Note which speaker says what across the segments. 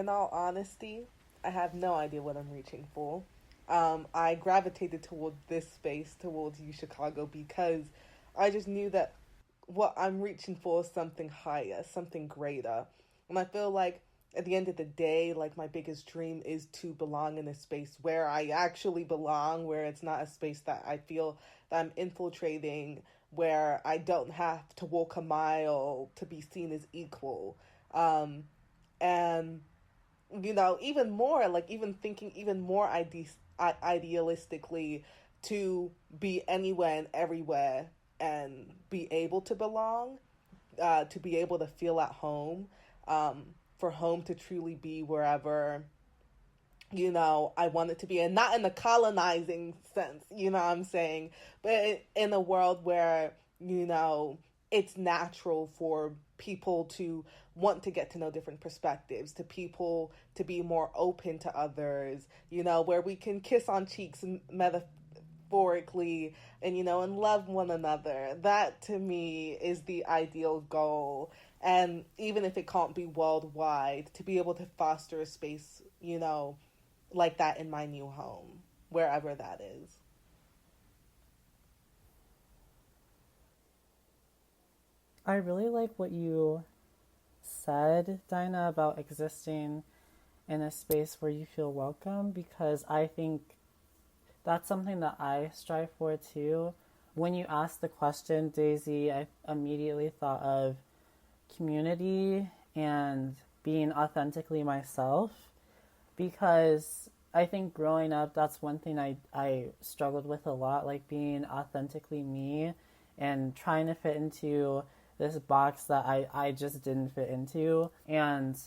Speaker 1: in all honesty, I have no idea what I'm reaching for. I gravitated towards this space, towards U Chicago, because I just knew that what I'm reaching for is something higher, something greater. And I feel like at the end of the day, like my biggest dream is to belong in a space where I actually belong, where it's not a space that I feel that I'm infiltrating, where I don't have to walk a mile to be seen as equal. And even more, like even thinking even more idealistically, to be anywhere and everywhere and be able to belong, to be able to feel at home, for home to truly be wherever, I want it to be. And not in the colonizing sense, you know what I'm saying? But in a world where, it's natural for people to want to get to know different perspectives, to people to be more open to others, where we can kiss on cheeks metaphorically and love one another. That to me is the ideal goal. And even if it can't be worldwide, to be able to foster a space, like that in my new home, wherever that is.
Speaker 2: I really like what you said, Dinah, about existing in a space where you feel welcome, because I think that's something that I strive for too. When you asked the question, Daisy, I immediately thought of community and being authentically myself, because I think growing up, that's one thing I struggled with a lot, like being authentically me and trying to fit into this box that I just didn't fit into. And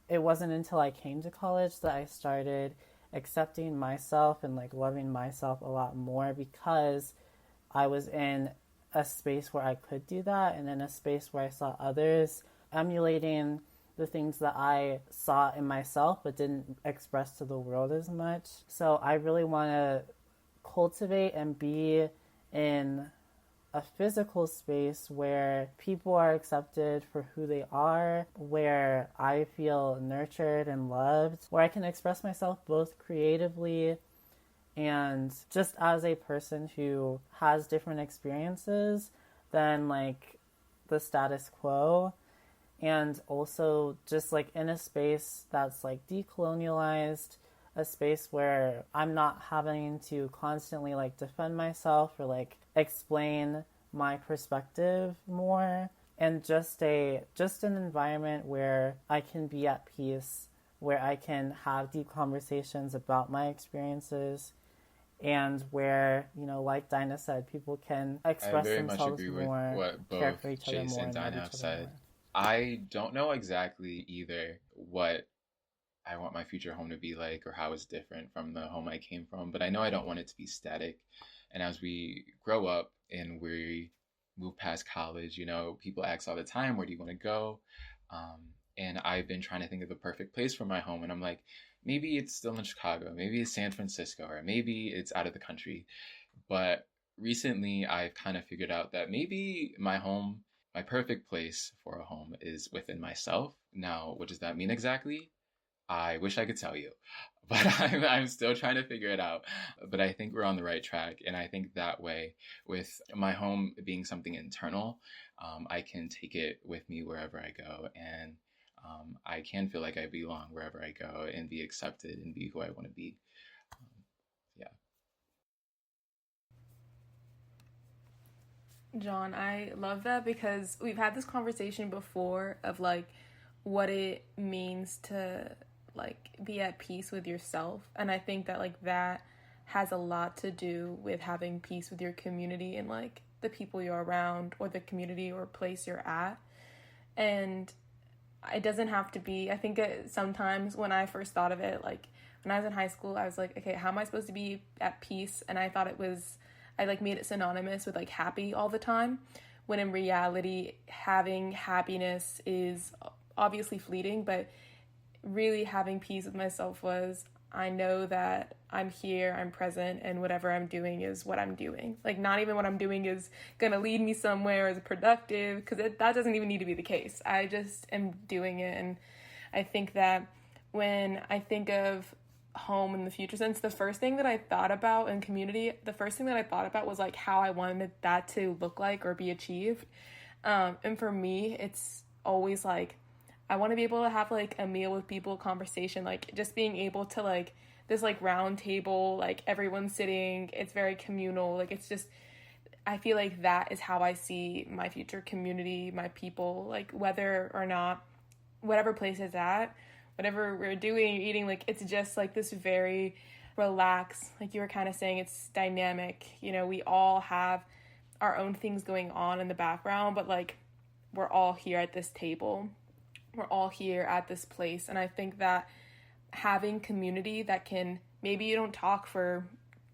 Speaker 2: it wasn't until I came to college that I started accepting myself and like loving myself a lot more, because I was in a space where I could do that, and in a space where I saw others emulating the things that I saw in myself but didn't express to the world as much. So I really want to cultivate and be in a physical space where people are accepted for who they are, where I feel nurtured and loved, where I can express myself both creatively and just as a person who has different experiences than like the status quo, and also just like in a space that's like decolonialized, a space where I'm not having to constantly like defend myself or like explain my perspective more, and just an environment where I can be at peace, where I can have deep conversations about my experiences, and where, like Dinah said, people can
Speaker 3: I
Speaker 2: express
Speaker 3: very much
Speaker 2: themselves
Speaker 3: agree with
Speaker 2: more,
Speaker 3: what
Speaker 2: care
Speaker 3: both
Speaker 2: for each other
Speaker 3: Chase
Speaker 2: more,
Speaker 3: and
Speaker 2: and love
Speaker 3: Dinah have
Speaker 2: each other
Speaker 3: said.
Speaker 2: more.
Speaker 3: I don't know exactly either what I want my future home to be like, or how it's different from the home I came from, but I know I don't want it to be static. And as we grow up and we move past college, people ask all the time, where do you want to go? And I've been trying to think of the perfect place for my home. And I'm like, maybe it's still in Chicago, maybe it's San Francisco, or maybe it's out of the country. But recently I've kind of figured out that maybe my perfect place for a home is within myself. Now, what does that mean exactly? I wish I could tell you, but I'm still trying to figure it out. But I think we're on the right track. And I think that way, with my home being something internal, I can take it with me wherever I go. And I can feel like I belong wherever I go and be accepted and be who I want to be. Yeah.
Speaker 4: John, I love that because we've had this conversation before of like what it means to like be at peace with yourself. And I think that like that has a lot to do with having peace with your community and like the people you're around or the community or place you're at. And it doesn't have to be, I think sometimes when I first thought of it, like when I was in high school, I was like, okay, how am I supposed to be at peace? And I thought I like made it synonymous with like happy all the time, when in reality having happiness is obviously fleeting, but really having peace with myself was, I know that I'm here, I'm present, and whatever I'm doing is what I'm doing. Like, not even what I'm doing is gonna lead me somewhere, is productive, because that doesn't even need to be the case. I just am doing it, and I think that when I think of home in the future sense, the first thing that I thought about in community, the first thing that I thought about was like how I wanted that to look like or be achieved. And for me, it's always like I want to be able to have like a meal with people, conversation, like just being able to like this like round table, like everyone's sitting, it's very communal, like it's just, I feel like that is how I see my future community, my people, like whether or not, whatever place it's at, whatever we're doing, eating, like it's just like this very relaxed, like you were kind of saying, it's dynamic, you know, we all have our own things going on in the background, but like we're all here at this table, we're all here at this place. And I think that having community that can, maybe you don't talk for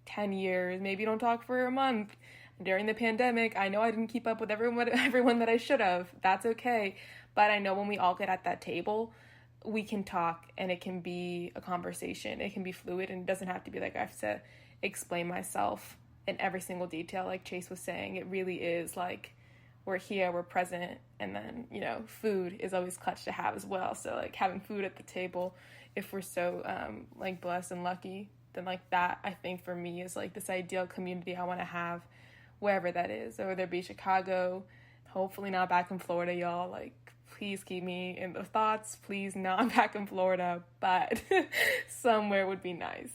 Speaker 4: 10 years, maybe you don't talk for a month. During the pandemic, I know I didn't keep up with everyone that I should have. That's okay. But I know when we all get at that table, we can talk and it can be a conversation. It can be fluid and it doesn't have to be like I have to explain myself in every single detail. Like Chase was saying, it really is like we're here, we're present. And then, you know, food is always clutch to have as well. So like having food at the table, if we're so like blessed and lucky, then like that, I think for me is like this ideal community I want to have wherever that is, whether it be Chicago, hopefully not back in Florida, y'all. Like, please keep me in the thoughts. Please not back in Florida, but somewhere would be nice.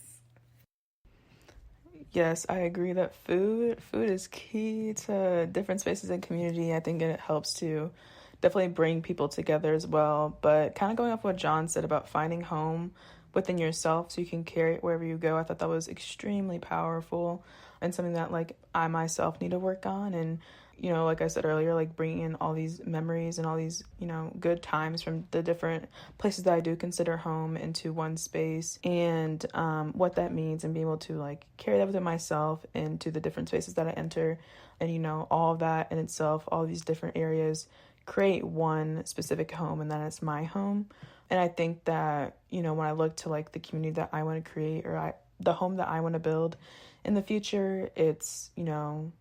Speaker 5: Yes, I agree that food is key to different spaces and community. I think it helps to definitely bring people together as well. But kind of going off what John said about finding home within yourself so you can carry it wherever you go, I thought that was extremely powerful and something that like I myself need to work on. And you know, like I said earlier, like bringing in all these memories and all these, you know, good times from the different places that I do consider home into one space, and what that means, and being able to like carry that within myself into the different spaces that I enter. And you know, all of that in itself, all these different areas create one specific home, and then it's my home. And I think that, you know, when I look to like the community that I want to create, or the home that I want to build in the future, it's, you know,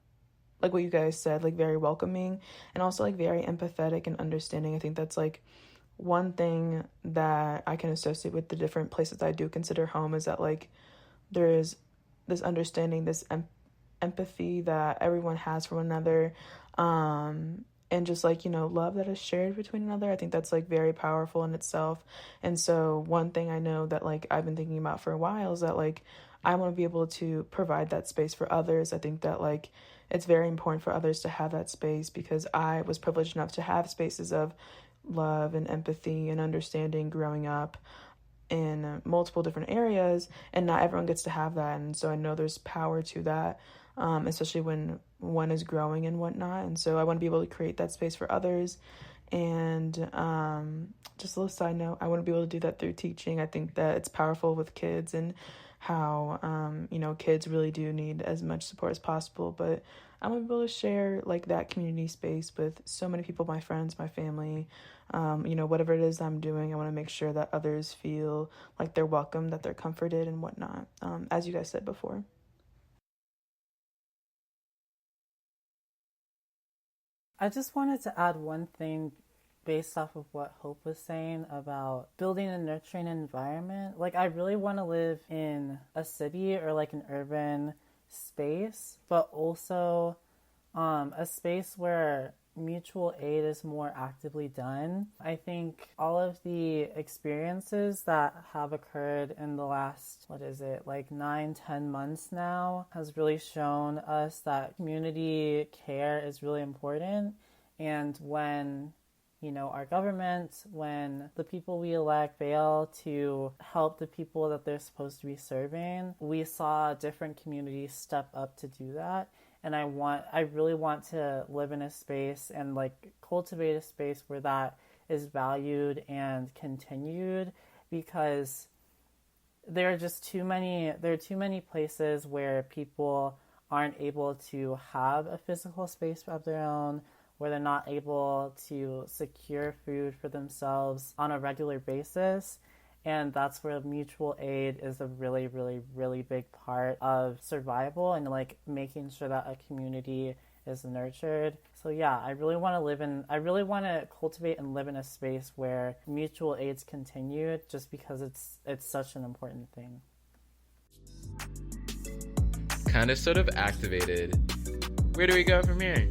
Speaker 5: like what you guys said, like very welcoming and also like very empathetic and understanding. I think that's like one thing that I can associate with the different places I do consider home, is that like there is this understanding, this empathy that everyone has for one another, and just like, you know, love that is shared between another. I think that's like very powerful in itself. And so one thing I know that like I've been thinking about for a while is that like I want to be able to provide that space for others. I think that like it's very important for others to have that space, because I was privileged enough to have spaces of love and empathy and understanding growing up in multiple different areas, and not everyone gets to have that. And so I know there's power to that, especially when one is growing and whatnot. And so I want to be able to create that space for others. And just a little side note, I want to be able to do that through teaching. I think that it's powerful with kids, and how, you know, kids really do need as much support as possible. But I want to be able to share like that community space with so many people, my friends, my family, you know, whatever it is I'm doing. I want to make sure that others feel like they're welcome, that they're comforted and whatnot, as you guys said before.
Speaker 2: I just wanted to add one thing based off of what Hope was saying about building and nurturing an environment. Like, I really want to live in a city or like an urban space, but also a space where mutual aid is more actively done. I think all of the experiences that have occurred in the last, like 9-10 months now, has really shown us that community care is really important. And when, you know, our government, when the people we elect fail to help the people that they're supposed to be serving, we saw different communities step up to do that. And I really want to live in a space and like cultivate a space where that is valued and continued, because there are too many places where people aren't able to have a physical space of their own, where they're not able to secure food for themselves on a regular basis. And that's where mutual aid is a really, really, really big part of survival, and like making sure that a community is nurtured. So yeah, I really want to cultivate and live in a space where mutual aid's continued, just because it's such an important thing.
Speaker 3: Kind of sort of activated. Where do we go from here?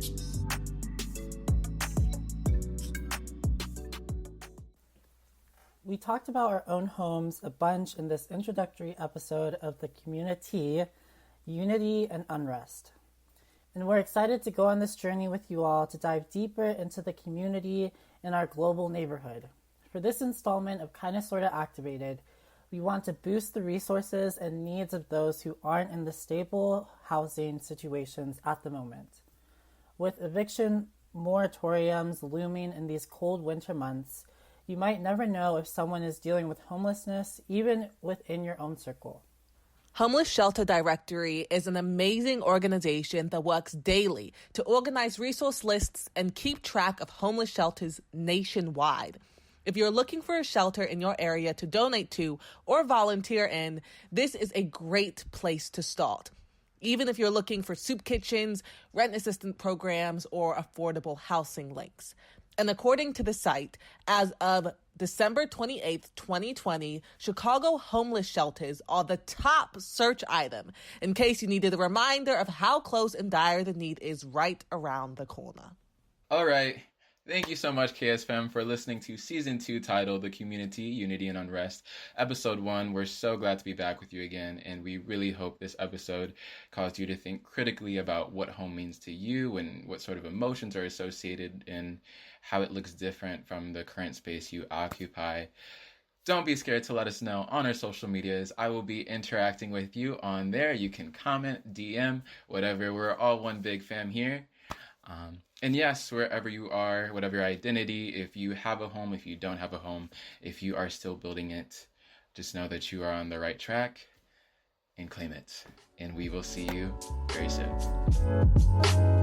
Speaker 2: We talked about our own homes a bunch in this introductory episode of the CommuniTEA, Unity and Unrest. And we're excited to go on this journey with you all to dive deeper into the community in our global neighborhood. For this installment of Kinda Sorta Activated, we want to boost the resources and needs of those who aren't in the stable housing situations at the moment. With eviction moratoriums looming in these cold winter months, you might never know if someone is dealing with homelessness, even within your own circle.
Speaker 6: Homeless Shelter Directory is an amazing organization that works daily to organize resource lists and keep track of homeless shelters nationwide. If you're looking for a shelter in your area to donate to or volunteer in, this is a great place to start. Even if you're looking for soup kitchens, rent assistance programs, or affordable housing links. And according to the site, as of December 28th, 2020, Chicago homeless shelters are the top search item, in case you needed a reminder of how close and dire the need is right around the corner.
Speaker 3: All right. Thank you so much, KSFam, for listening to Season 2 titled The CommuniTEA, Unity and Unrest, Episode 1. We're so glad to be back with you again, and we really hope this episode caused you to think critically about what home means to you and what sort of emotions are associated and how it looks different from the current space you occupy. Don't be scared to let us know on our social medias. I will be interacting with you on there. You can comment, DM, whatever. We're all one big fam here. And yes, wherever you are, whatever your identity, if you have a home, if you don't have a home, if you are still building it, just know that you are on the right track and claim it. And we will see you very soon.